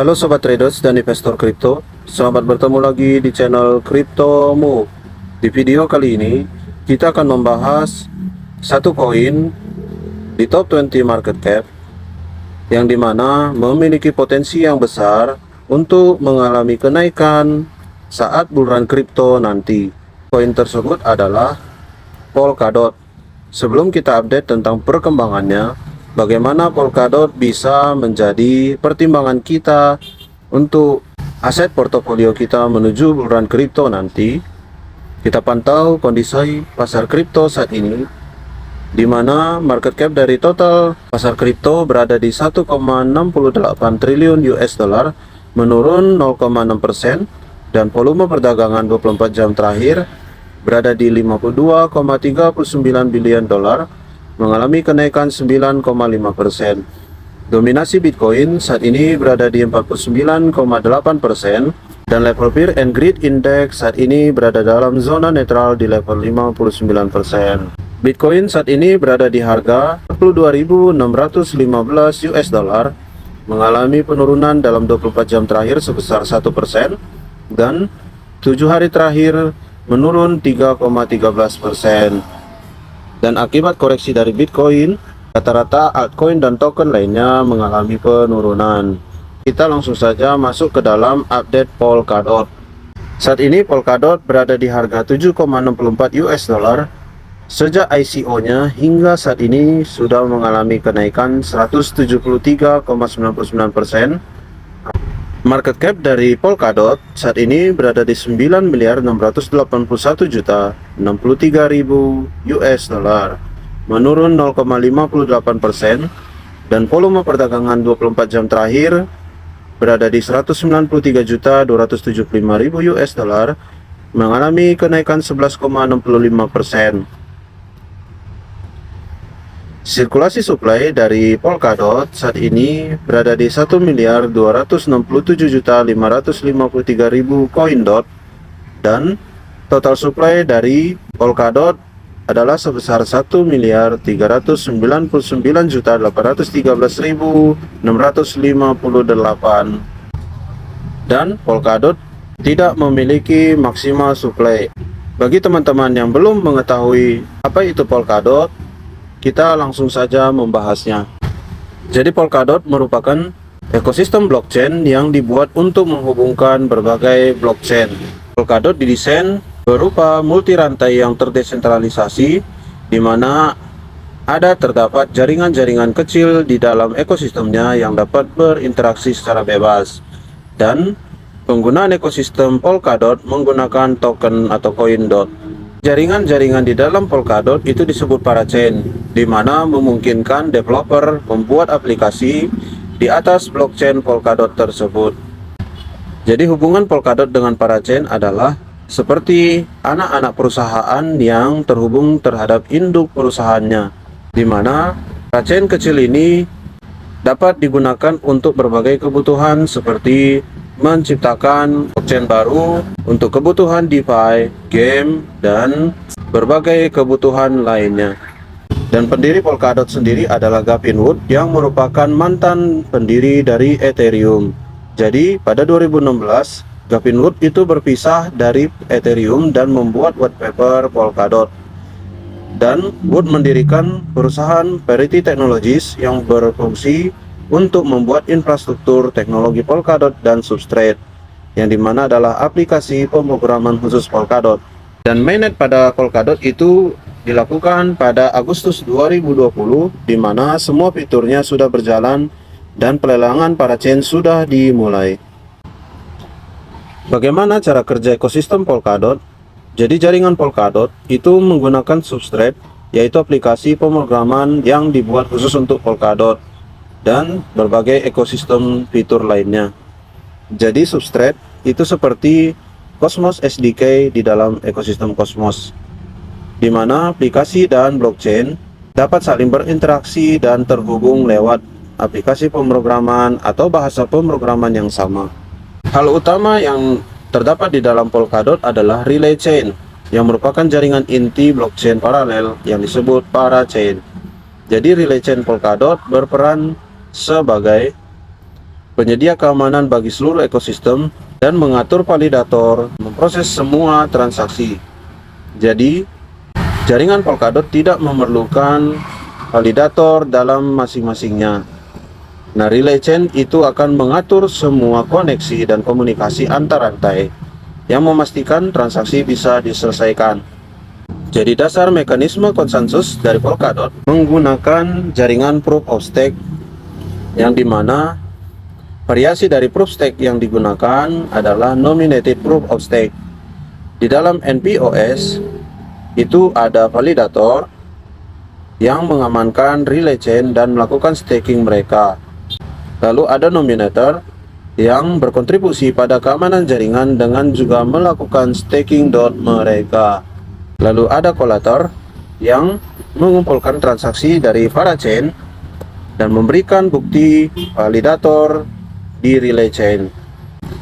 Halo sobat traders dan investor kripto, selamat bertemu lagi di channel Crypto Move. Di video kali ini kita akan membahas satu koin di top 20 market cap yang dimana memiliki potensi yang besar untuk mengalami kenaikan saat bull run kripto nanti. Koin tersebut adalah Polkadot. Sebelum kita update tentang perkembangannya, bagaimana Polkadot bisa menjadi pertimbangan kita untuk aset portofolio kita menuju bull run kripto nanti, kita pantau kondisi pasar kripto saat ini, di mana market cap dari total pasar kripto berada di 1,68 triliun US dollar, menurun 0,6%, dan volume perdagangan 24 jam terakhir berada di 52,39 billion dolar, mengalami kenaikan 9,5%. Dominasi Bitcoin saat ini berada di 49,8%, dan level Fear and Greed Index saat ini berada dalam zona netral di level 59%. Bitcoin saat ini berada di harga 42.615 US dollar, mengalami penurunan dalam 24 jam terakhir sebesar 1%, dan 7 hari terakhir menurun 3,13%. Dan akibat koreksi dari Bitcoin, rata-rata altcoin dan token lainnya mengalami penurunan. Kita langsung saja masuk ke dalam update Polkadot. Saat ini Polkadot berada di harga 7,64 US dollar. Sejak ICO-nya hingga saat ini sudah mengalami kenaikan 173,99%. Market cap dari Polkadot saat ini berada di 9.681.063.000 US dollar, menurun 0,58%, dan volume perdagangan 24 jam terakhir berada di 193.275.000 US dollar, mengalami kenaikan 11,65%. Sirkulasi supply dari Polkadot saat ini berada di 1.267.553.000 koin dot, dan total supply dari Polkadot adalah sebesar 1.399.813.658, dan Polkadot tidak memiliki maksimal supply. Bagi teman-teman yang belum mengetahui apa itu Polkadot, kita langsung saja membahasnya. Jadi Polkadot merupakan ekosistem blockchain yang dibuat untuk menghubungkan berbagai blockchain. Polkadot didesain berupa multi rantai yang terdesentralisasi, di mana terdapat jaringan-jaringan kecil di dalam ekosistemnya yang dapat berinteraksi secara bebas. Dan penggunaan ekosistem Polkadot menggunakan token atau koin dot. Jaringan-jaringan di dalam Polkadot itu disebut parachain, di mana memungkinkan developer membuat aplikasi di atas blockchain Polkadot tersebut. Jadi hubungan Polkadot dengan parachain adalah seperti anak-anak perusahaan yang terhubung terhadap induk perusahaannya, di mana parachain kecil ini dapat digunakan untuk berbagai kebutuhan seperti menciptakan blockchain baru untuk kebutuhan DeFi, game, dan berbagai kebutuhan lainnya. Dan pendiri Polkadot sendiri adalah Gavin Wood, yang merupakan mantan pendiri dari Ethereum. Jadi pada 2016 Gavin Wood itu berpisah dari Ethereum dan membuat white paper Polkadot. Dan Wood mendirikan perusahaan Parity Technologies yang berfungsi untuk membuat infrastruktur teknologi Polkadot dan Substrate, yang dimana adalah aplikasi pemrograman khusus Polkadot. Dan mainnet pada Polkadot itu dilakukan pada Agustus 2020, di mana semua fiturnya sudah berjalan dan pelelangan parachain sudah dimulai. Bagaimana cara kerja ekosistem Polkadot? Jadi jaringan Polkadot itu menggunakan Substrate, yaitu aplikasi pemrograman yang dibuat khusus untuk Polkadot, dan berbagai ekosistem fitur lainnya. Jadi Substrate itu seperti Cosmos SDK di dalam ekosistem Cosmos, di mana aplikasi dan blockchain dapat saling berinteraksi dan terhubung lewat aplikasi pemrograman atau bahasa pemrograman yang sama. Hal utama yang terdapat di dalam Polkadot adalah relay chain, yang merupakan jaringan inti blockchain paralel yang disebut parachain. Jadi relay chain Polkadot berperan sebagai penyedia keamanan bagi seluruh ekosistem, dan mengatur validator memproses semua transaksi. Jadi, jaringan Polkadot tidak memerlukan validator dalam masing-masingnya. Nah, relay chain itu akan mengatur semua koneksi dan komunikasi antar rantai yang memastikan transaksi bisa diselesaikan. Jadi dasar mekanisme konsensus dari Polkadot menggunakan jaringan proof of stake, yang dimana variasi dari proof stake yang digunakan adalah nominated proof of stake. Di dalam NPOS itu ada validator yang mengamankan relay chain dan melakukan staking mereka. Lalu ada nominator yang berkontribusi pada keamanan jaringan dengan juga melakukan staking dot mereka. Lalu ada collator yang mengumpulkan transaksi dari para chain dan memberikan bukti validator di relay chain.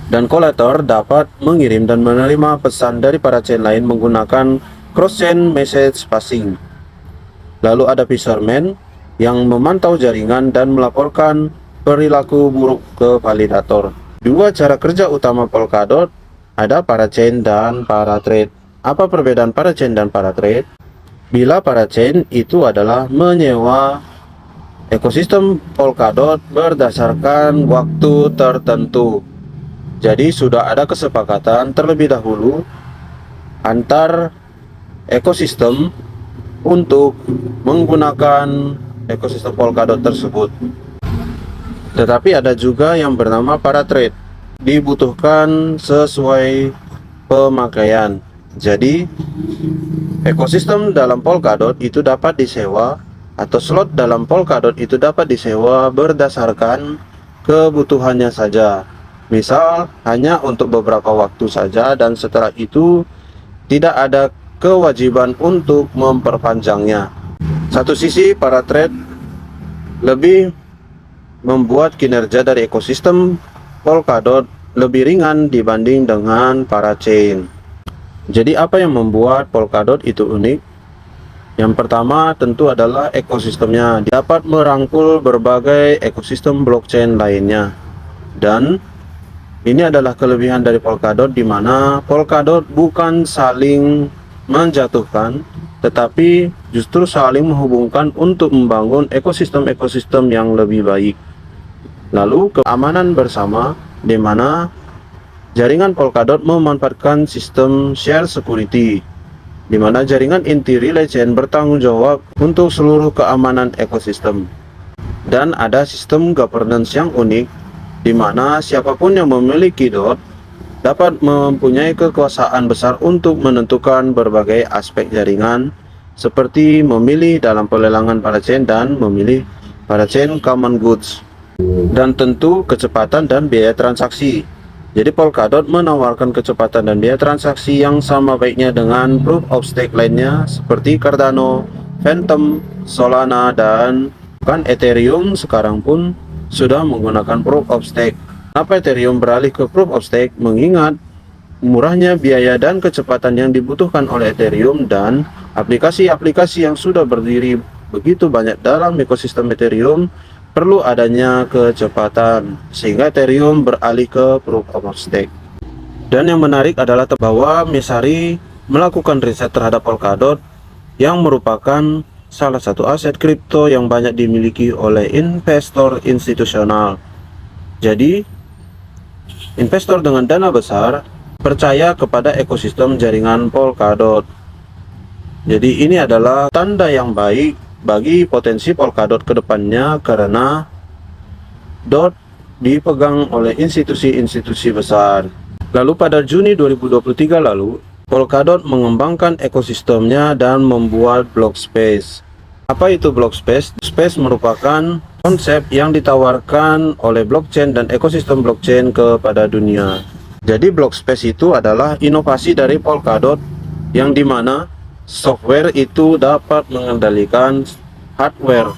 Dan collator dapat mengirim dan menerima pesan dari para chain lain menggunakan cross-chain message passing. Lalu ada fisherman yang memantau jaringan dan melaporkan perilaku buruk ke validator. Dua cara kerja utama Polkadot ada parachain dan paratrade. Apa perbedaan parachain dan paratrade? Bila parachain itu adalah menyewa ekosistem Polkadot berdasarkan waktu tertentu. Jadi sudah ada kesepakatan terlebih dahulu antar ekosistem untuk menggunakan ekosistem Polkadot tersebut. Tetapi ada juga yang bernama paratrade, dibutuhkan sesuai pemakaian. Jadi ekosistem dalam Polkadot itu dapat disewa, atau slot dalam Polkadot itu dapat disewa berdasarkan kebutuhannya saja. Misal hanya untuk beberapa waktu saja, dan setelah itu tidak ada kewajiban untuk memperpanjangnya. Satu sisi paratrade lebih membuat kinerja dari ekosistem Polkadot lebih ringan dibanding dengan parachain. Jadi apa yang membuat Polkadot itu unik? Yang pertama tentu adalah ekosistemnya dapat merangkul berbagai ekosistem blockchain lainnya. Dan ini adalah kelebihan dari Polkadot, di mana Polkadot bukan saling menjatuhkan, tetapi justru saling menghubungkan untuk membangun ekosistem-ekosistem yang lebih baik. Lalu keamanan bersama, di mana jaringan Polkadot memanfaatkan sistem share security, di mana jaringan inti relay chain bertanggung jawab untuk seluruh keamanan ekosistem. Dan ada sistem governance yang unik, di mana siapapun yang memiliki DOT dapat mempunyai kekuasaan besar untuk menentukan berbagai aspek jaringan, seperti memilih dalam pelelangan parachain dan memilih parachain common goods. Dan tentu kecepatan dan biaya transaksi. Jadi Polkadot menawarkan kecepatan dan biaya transaksi yang sama baiknya dengan proof of stake lainnya seperti Cardano, Phantom, Solana, dan kan Ethereum sekarang pun sudah menggunakan proof of stake. Kenapa Ethereum beralih ke proof of stake? Mengingat murahnya biaya dan kecepatan yang dibutuhkan oleh Ethereum, dan aplikasi-aplikasi yang sudah berdiri begitu banyak dalam ekosistem Ethereum perlu adanya kecepatan, sehingga Ethereum beralih ke proof of stake. Dan yang menarik adalah bahwa Messari melakukan riset terhadap Polkadot, yang merupakan salah satu aset kripto yang banyak dimiliki oleh investor institusional. Jadi investor dengan dana besar percaya kepada ekosistem jaringan Polkadot. Jadi ini adalah tanda yang baik bagi potensi Polkadot ke depannya, karena DOT dipegang oleh institusi-institusi besar. Lalu pada Juni 2023 lalu, Polkadot mengembangkan ekosistemnya dan membuat block space. Apa itu block space? Space merupakan konsep yang ditawarkan oleh blockchain dan ekosistem blockchain kepada dunia. Jadi block space itu adalah inovasi dari Polkadot, yang dimana software itu dapat mengendalikan hardware,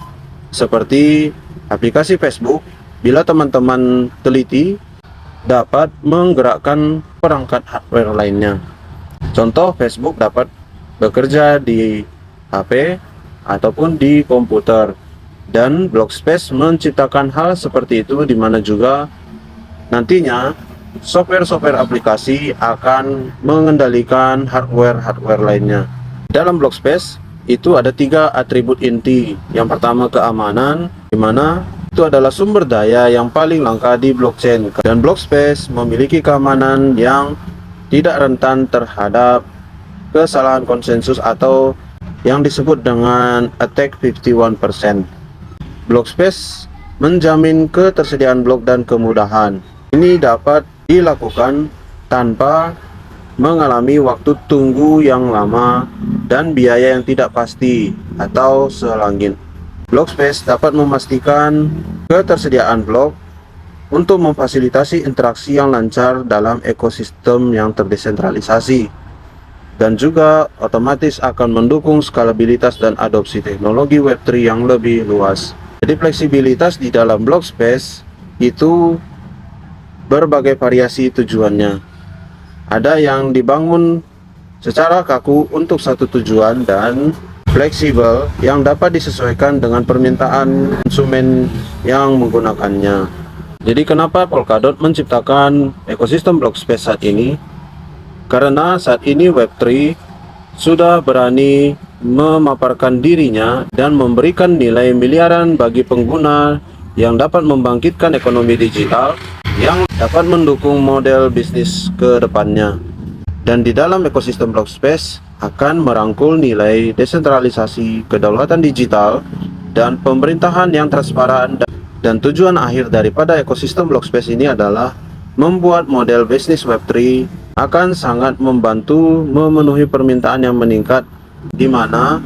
seperti aplikasi Facebook. Bila teman-teman teliti, dapat menggerakkan perangkat hardware lainnya. Contoh, Facebook dapat bekerja di HP ataupun di komputer, dan block space menciptakan hal seperti itu, di mana juga Nantinya, software-software aplikasi akan mengendalikan hardware-hardware lainnya. Dalam block space, itu ada 3 atribut inti. Yang pertama keamanan, di mana itu adalah sumber daya yang paling langka di blockchain. Dan block space memiliki keamanan yang tidak rentan terhadap kesalahan konsensus atau yang disebut dengan attack 51%. Block space menjamin ketersediaan blok dan kemudahan. Ini dapat dilakukan tanpa mengalami waktu tunggu yang lama dan biaya yang tidak pasti atau selangit. Blockspace dapat memastikan ketersediaan blok untuk memfasilitasi interaksi yang lancar dalam ekosistem yang terdesentralisasi, dan juga otomatis akan mendukung skalabilitas dan adopsi teknologi Web3 yang lebih luas. Jadi fleksibilitas di dalam Blockspace itu berbagai variasi tujuannya. Ada yang dibangun secara kaku untuk satu tujuan dan fleksibel yang dapat disesuaikan dengan permintaan konsumen yang menggunakannya. Jadi kenapa Polkadot menciptakan ekosistem Blockspace saat ini? Karena saat ini Web3 sudah berani memaparkan dirinya dan memberikan nilai miliaran bagi pengguna yang dapat membangkitkan ekonomi digital yang dapat mendukung model bisnis ke depannya. Dan di dalam ekosistem Blockspace akan merangkul nilai desentralisasi, kedaulatan digital, dan pemerintahan yang transparan. Dan tujuan akhir daripada ekosistem Blockspace ini adalah membuat model bisnis Web3 akan sangat membantu memenuhi permintaan yang meningkat, di mana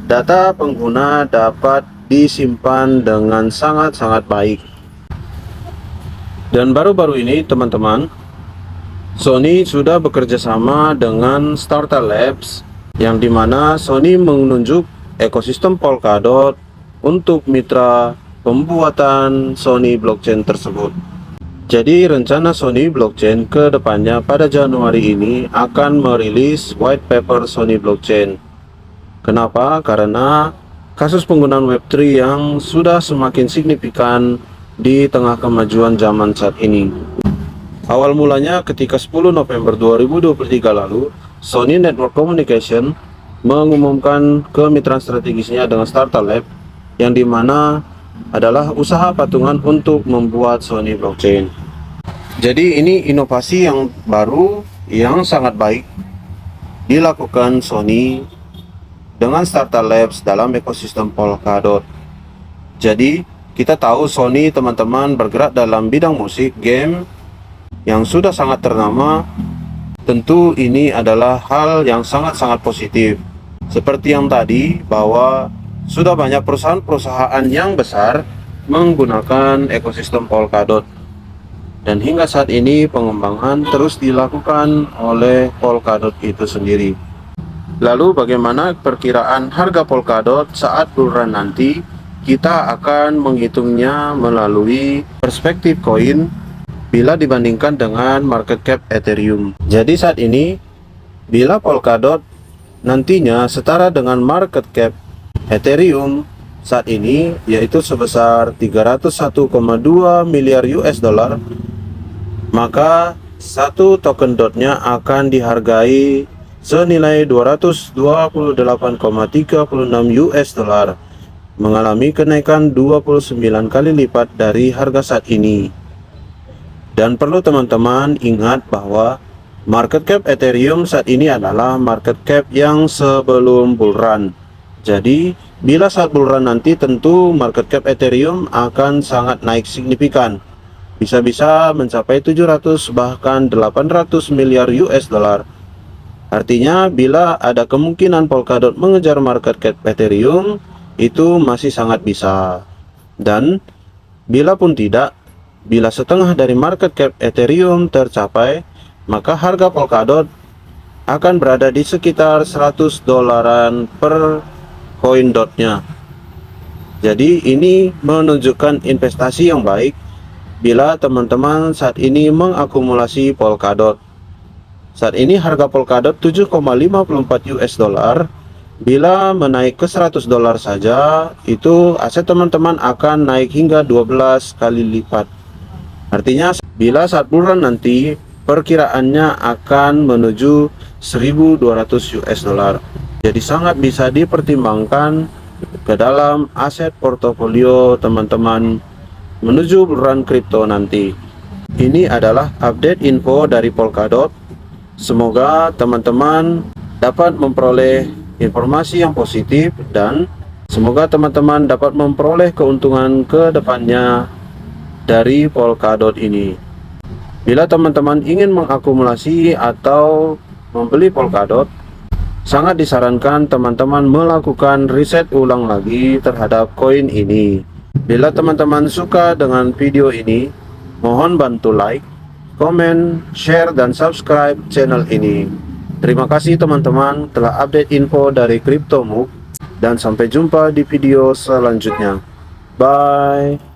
data pengguna dapat disimpan dengan sangat-sangat baik. Dan baru-baru ini teman-teman, Sony sudah bekerja sama dengan Starter Labs, yang dimana Sony menunjuk ekosistem Polkadot untuk mitra pembuatan Sony blockchain tersebut. Jadi rencana Sony blockchain ke depannya pada Januari ini akan merilis white paper Sony blockchain. Kenapa? Karena kasus penggunaan Web3 yang sudah semakin signifikan di tengah kemajuan zaman saat ini. Awal mulanya ketika 10 November 2023 lalu, Sony Network Communication mengumumkan kemitraan strategisnya dengan Starter Lab, yang dimana adalah usaha patungan untuk membuat Sony blockchain. Jadi ini inovasi yang baru yang sangat baik dilakukan Sony dengan Starter Labs dalam ekosistem Polkadot. Jadi kita tahu Sony teman-teman bergerak dalam bidang musik, game yang sudah sangat ternama. Tentu ini adalah hal yang sangat-sangat positif. Seperti yang tadi, bahwa sudah banyak perusahaan-perusahaan yang besar menggunakan ekosistem Polkadot. Dan hingga saat ini pengembangan terus dilakukan oleh Polkadot itu sendiri. Lalu bagaimana perkiraan harga Polkadot saat bull run nanti? Kita akan menghitungnya melalui perspektif koin bila dibandingkan dengan market cap Ethereum. Jadi saat ini, bila Polkadot nantinya setara dengan market cap Ethereum saat ini, yaitu sebesar 301,2 miliar US dollar, maka satu token dotnya akan dihargai senilai 228,36 US dollar, mengalami kenaikan 29 kali lipat dari harga saat ini. Dan perlu teman-teman ingat bahwa market cap Ethereum saat ini adalah market cap yang sebelum bull run. Jadi bila saat bull run nanti, tentu market cap Ethereum akan sangat naik signifikan, bisa-bisa mencapai 700 bahkan 800 miliar US dollar. Artinya bila ada kemungkinan Polkadot mengejar market cap Ethereum, itu masih sangat bisa. Dan bila pun tidak, bila setengah dari market cap Ethereum tercapai, maka harga Polkadot akan berada di sekitar 100 dolaran per koin dotnya. Jadi ini menunjukkan investasi yang baik bila teman-teman saat ini mengakumulasi Polkadot. Saat ini harga Polkadot 7,54 US dollar. Bila menaik ke 100 dolar saja, itu aset teman-teman akan naik hingga 12 kali lipat. Artinya Bila saat bulan nanti perkiraannya akan menuju 1.200 US dollar. Jadi sangat bisa dipertimbangkan ke dalam aset portofolio teman-teman menuju bulan kripto nanti. Ini adalah update info dari Polkadot. Semoga teman-teman dapat memperoleh informasi yang positif dan semoga teman-teman dapat memperoleh keuntungan ke depannya dari Polkadot ini. Bila teman-teman ingin mengakumulasi atau membeli Polkadot, sangat disarankan teman-teman melakukan riset ulang lagi terhadap koin ini. Bila teman-teman suka dengan video ini, mohon bantu like, komen, share, dan subscribe channel ini. Terima kasih teman-teman telah update info dari CryptoMove, dan sampai jumpa di video selanjutnya. Bye.